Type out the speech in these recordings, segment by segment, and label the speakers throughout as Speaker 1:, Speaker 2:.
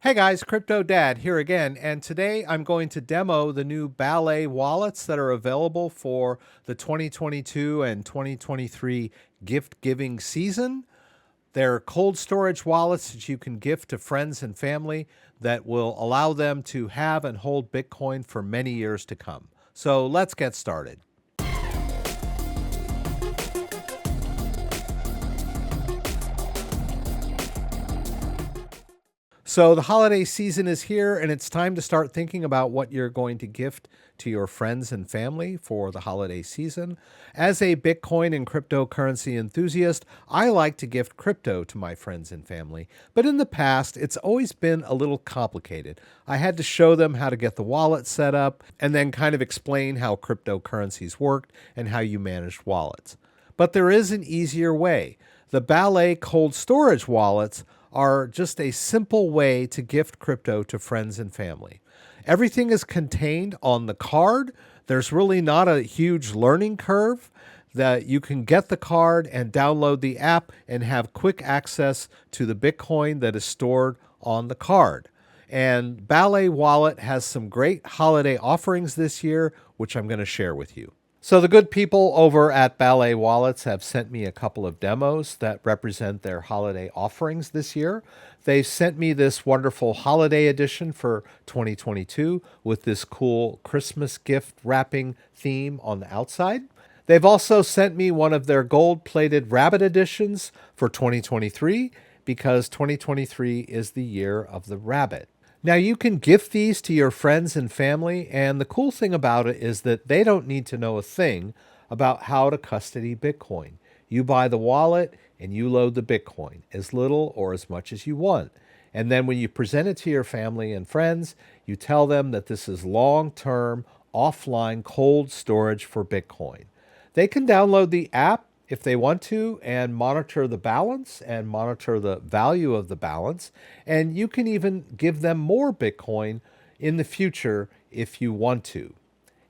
Speaker 1: Hey guys, Crypto Dad here again, and today I'm going to demo the new Ballet wallets that are available for the 2022 and 2023 gift giving season. They're cold storage wallets that you can gift to friends and family that will allow them to have and hold Bitcoin for many years to come. So let's get started. So the holiday season is here, and it's time to start thinking about what you're going to gift to your friends and family for the holiday season. As a Bitcoin and cryptocurrency enthusiast, I like to gift crypto to my friends and family, but in the past, it's always been a little complicated. I had to show them how to get the wallet set up and then kind of explain how cryptocurrencies worked and how you managed wallets. But there is an easier way. The Ballet cold storage wallets are just a simple way to gift crypto to friends and family. Everything is contained on the card. There's really not a huge learning curve. That you can get the card and download the app and have quick access to the Bitcoin that is stored on the card. And Ballet Wallet has some great holiday offerings this year, which I'm going to share with you. So the good people over at Ballet Wallets have sent me a couple of demos that represent their holiday offerings this year. They've sent me this wonderful holiday edition for 2022 with this cool Christmas gift wrapping theme on the outside. They've also sent me one of their gold-plated rabbit editions for 2023 because 2023 is the year of the rabbit. Now, you can gift these to your friends and family, and the cool thing about it is that they don't need to know a thing about how to custody Bitcoin. You buy the wallet and you load the Bitcoin, as little or as much as you want. And then when you present it to your family and friends, you tell them that this is long-term, offline cold storage for Bitcoin. They can download the app if they want to and monitor the balance and monitor the value of the balance. And you can even give them more Bitcoin in the future if you want to.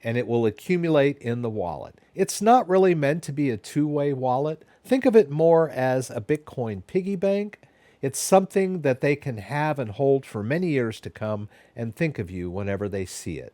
Speaker 1: And it will accumulate in the wallet. It's not really meant to be a two-way wallet. Think of it more as a Bitcoin piggy bank. It's something that they can have and hold for many years to come and think of you whenever they see it.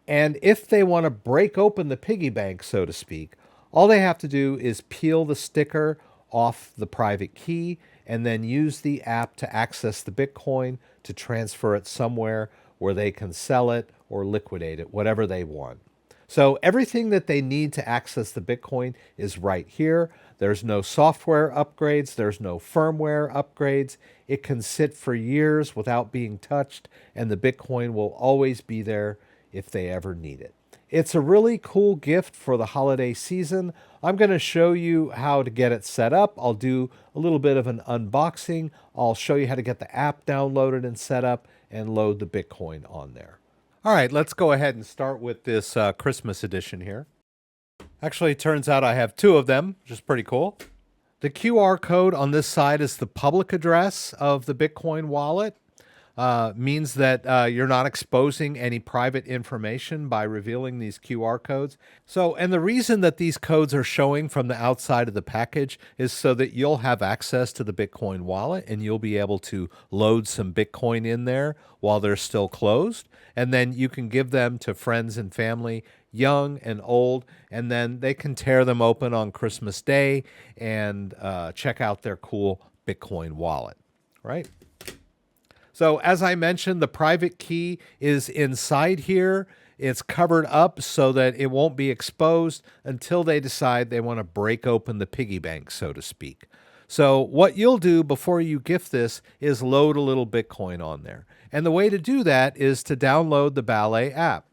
Speaker 1: And if they want to break open the piggy bank, so to speak, all they have to do is peel the sticker off the private key and then use the app to access the Bitcoin to transfer it somewhere where they can sell it or liquidate it, whatever they want. So everything that they need to access the Bitcoin is right here. There's no software upgrades. There's no firmware upgrades. It can sit for years without being touched, and the Bitcoin will always be there if they ever need it. It's a really cool gift for the holiday season. I'm going to show you how to get it set up. I'll do a little bit of an unboxing. I'll show you how to get the app downloaded and set up and load the Bitcoin on there. All right, let's go ahead and start with this Christmas edition here. Actually, it turns out I have two of them, which is pretty cool. The QR code on this side is the public address of the Bitcoin wallet. Means that you're not exposing any private information by revealing these QR codes. So, and the reason that these codes are showing from the outside of the package is so that you'll have access to the Bitcoin wallet and you'll be able to load some Bitcoin in there while they're still closed. And then you can give them to friends and family, young and old, and then they can tear them open on Christmas Day and check out their cool Bitcoin wallet, right? So as I mentioned, the private key is inside here. It's covered up so that it won't be exposed until they decide they want to break open the piggy bank, so to speak. So what you'll do before you gift this is load a little Bitcoin on there. And the way to do that is to download the Ballet app.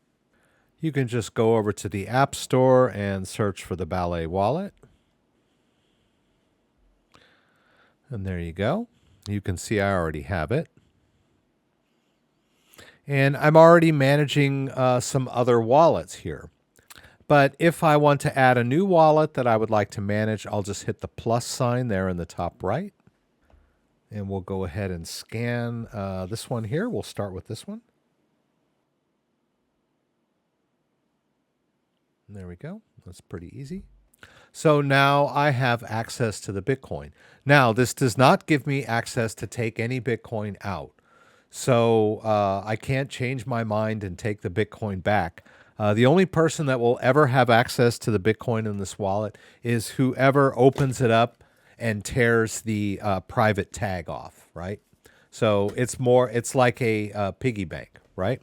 Speaker 1: You can just go over to the App Store and search for the Ballet Wallet. And there you go. You can see I already have it. And I'm already managing some other wallets here. But if I want to add a new wallet that I would like to manage, I'll just hit the plus sign there in the top right. And we'll go ahead and scan this one here. We'll start with this one. And there we go. That's pretty easy. So now I have access to the Bitcoin. Now, this does not give me access to take any Bitcoin out. So I can't change my mind and take the Bitcoin back. The only person that will ever have access to the Bitcoin in this wallet is whoever opens it up and tears the private tag off, right? So it's like a piggy bank, right?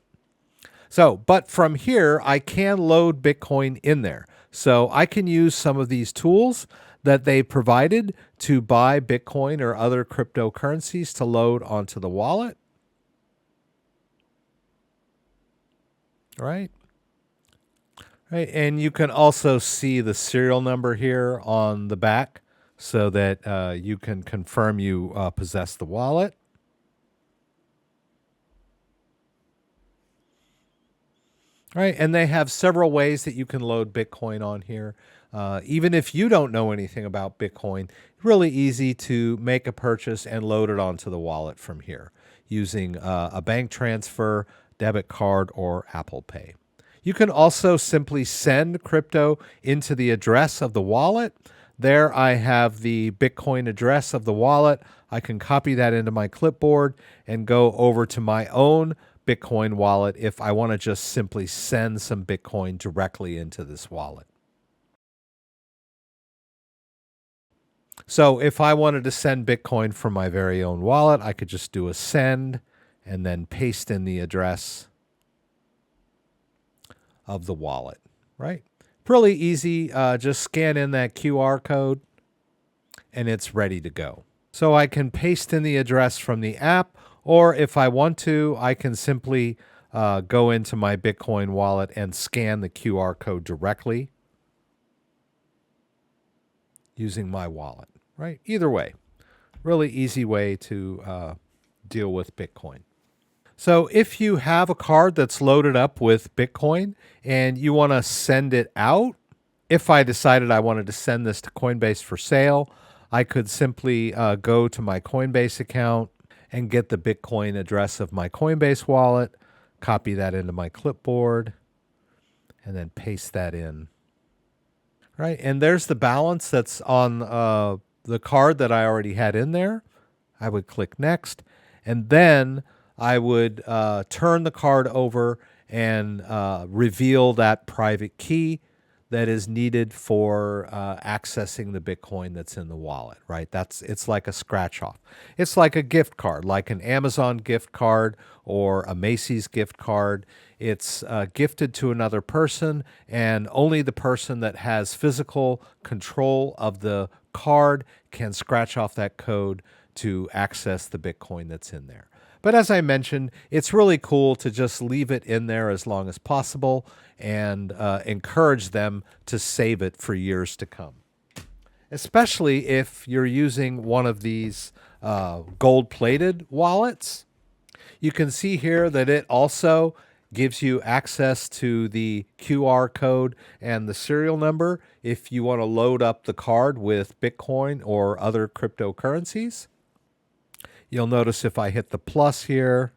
Speaker 1: So, but from here, I can load Bitcoin in there. So I can use some of these tools that they provided to buy Bitcoin or other cryptocurrencies to load onto the wallet, right? Right. And you can also see the serial number here on the back so that you can confirm you possess the wallet. Right, and they have several ways that you can load Bitcoin on here. Even if you don't know anything about Bitcoin, really easy to make a purchase and load it onto the wallet from here using a bank transfer, debit card, or Apple Pay. You can also simply send crypto into the address of the wallet. There I have the Bitcoin address of the wallet. I can copy that into my clipboard and go over to my own Bitcoin wallet if I want to just simply send some Bitcoin directly into this wallet. So if I wanted to send Bitcoin from my very own wallet, I could just do a send and then paste in the address of the wallet, right? Really easy. Just scan in that QR code and it's ready to go. So I can paste in the address from the app, or if I want to, I can simply go into my Bitcoin wallet and scan the QR code directly using my wallet, right? Either way, really easy way to deal with Bitcoin. So if you have a card that's loaded up with Bitcoin and you want to send it out, if I decided I wanted to send this to Coinbase for sale, I could simply go to my Coinbase account and get the Bitcoin address of my Coinbase wallet, copy that into my clipboard, and then paste that in. Right, and there's the balance that's on the card that I already had in there. I would click next, and then I would turn the card over and reveal that private key that is needed for accessing the Bitcoin that's in the wallet, right? It's like a scratch off. It's like a gift card, like an Amazon gift card or a Macy's gift card. It's gifted to another person, and only the person that has physical control of the card can scratch off that code to access the Bitcoin that's in there. But as I mentioned, it's really cool to just leave it in there as long as possible and encourage them to save it for years to come. Especially if you're using one of these gold-plated wallets. You can see here that it also gives you access to the QR code and the serial number if you want to load up the card with Bitcoin or other cryptocurrencies. You'll notice if I hit the plus here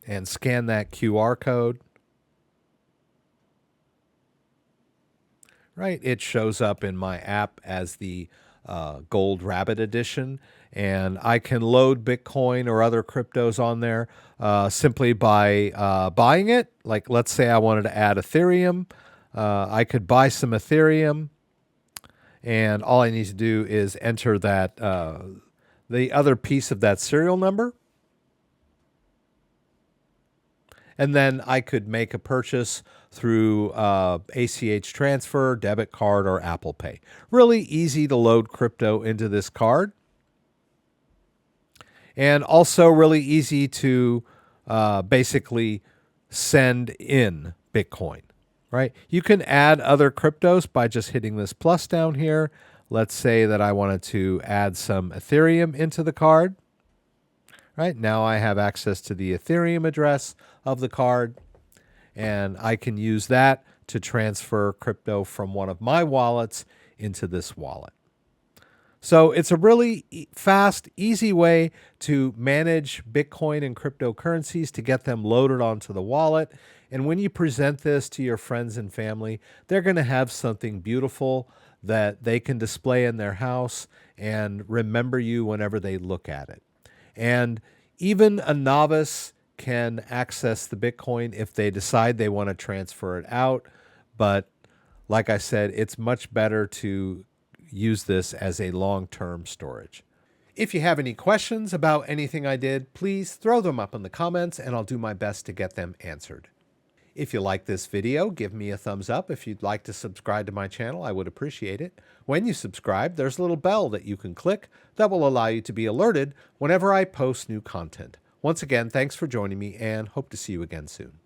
Speaker 1: and scan that QR code, right, it shows up in my app as the Gold Rabbit Edition. And I can load Bitcoin or other cryptos on there simply by buying it. Like, let's say I wanted to add Ethereum. I could buy some Ethereum, and all I need to do is enter that the other piece of that serial number, and then I could make a purchase through ACH transfer, debit card, or Apple Pay. Really easy to load crypto into this card, and also really easy to basically send in Bitcoin. Right? You can add other cryptos by just hitting this plus down here. Let's say that I wanted to add some Ethereum into the card. Right? Now I have access to the Ethereum address of the card, and I can use that to transfer crypto from one of my wallets into this wallet. So it's a really fast, easy way to manage Bitcoin and cryptocurrencies to get them loaded onto the wallet. And when you present this to your friends and family, they're going to have something beautiful that they can display in their house and remember you whenever they look at it. And even a novice can access the Bitcoin if they decide they want to transfer it out. But like I said, it's much better to use this as a long-term storage. If you have any questions about anything I did, please throw them up in the comments and I'll do my best to get them answered. If you like this video, give me a thumbs up. If you'd like to subscribe to my channel, I would appreciate it. When you subscribe, there's a little bell that you can click that will allow you to be alerted whenever I post new content. Once again, thanks for joining me and hope to see you again soon.